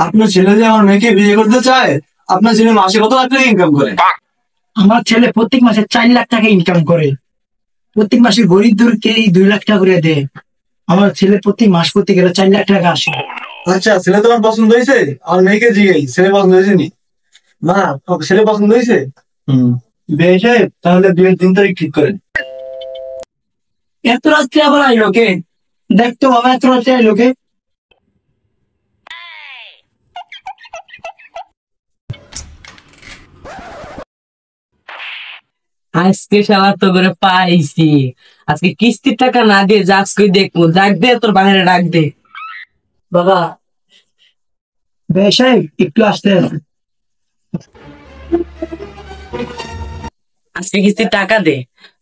আপনার ছেলে যে আমার মেয়েকে বিয়ে করতে চায়, আপনার ছেলে মাসে কত লাখ টাকা ইনকাম করে? আমার ছেলে প্রত্যেক মাসে 4 লাখ টাকা ইনকাম করে। প্রত্যেক মাসে গরিব দুঃখীকে 2 লাখ টাকা করে দেয়। আমার ছেলে প্রতি মাস করতে গেলে 4 লাখ টাকা আসে। আচ্ছা, ছেলে তোমার পছন্দ হয়েছে? আমার মেয়েকে জিজ্ঞেস, ছেলে পছন্দ হয়েছে নি? না, ছেলে পছন্দ হয়েছে। হুম। বিয়ে সাহেব, তাহলে বিয়ের দিন তারিখ ঠিক করেন। এত রাত্রে আবার আইলো কে? দেখতো বাবা, এত রাত্রে আইলো কে? আজকে শালা তো করে পাইছি। আজকে কিস্তির টাকা না দিয়ে যাস কই দেখবো। ডাক দে তোর বাইরে, ডাক দে। বাবা, বিয়ে সাহেব একটু আসতে আছে। আজকে কিস্তির টাকা দে।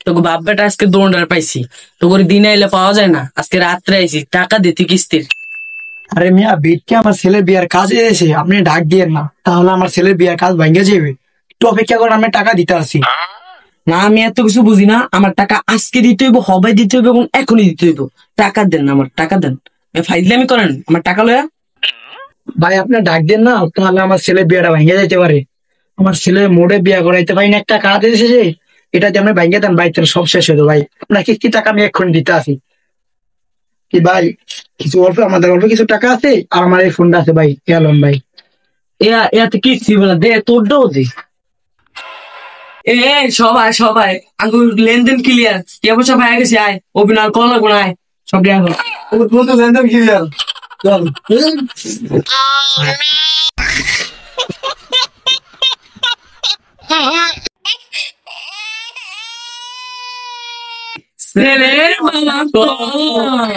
তোকে বাপ বেটা আজকে দৌড়ার পাইছি। তোকে দিনে এলে পাওয়া যায় না, আজকে রাত্রে আইছি। টাকা দে তুই কিস্তির। আরে মিয়া, বিটকে আমার ছেলের বিয়ার কাজ এসেছে, আপনি ডাক দিয়েন না, তাহলে আমার ছেলের বিয়ার কাজ ভেঙে যাবে। একটু অপেক্ষা করে, আমি টাকা দিতে আসি। না, আমি এত কিছু বুঝি না। আমার টাকা আজকে দিতে হইব, হবে দিতে হইব এবং এখনই দিতে হইব। টাকা দেন, আমার টাকা দেন। ফাইজলামি করেন, আমার টাকা লয়া। ভাই, আপনি ডাক দেন না, তাহলে আমার ছেলের বিয়াটা ভেঙে যেতে পারে। আমার ছেলে মোড়ে বিয়া করাইতে পারি না, একটা কাজ এসেছে, এটাতে আপনি ভেঙে দেন ভাই, তাহলে সব শেষ হতো ভাই। আপনাকে কি টাকা আমি এক্ষুনি দিতে আসি। কি ভাই, কিছু অল্প, আমাদের অল্প কিছু টাকা আছে, আর আমার এই ফোনটা আছে ভাই, এলন ভাই। এত কিস্তি বলে দে, তোরটাও দে। এ সবাই সবাই আঙ্গুর লেনদেন ক্লিয়ার, টিয়া পয়সা পাই গেছে। আয়, অভিনয় কল লাগবো না, আয় সব দিয়া কর। ওর বন্ধু লেনদেন কি দেন? চল। ছেলের বাবা কই?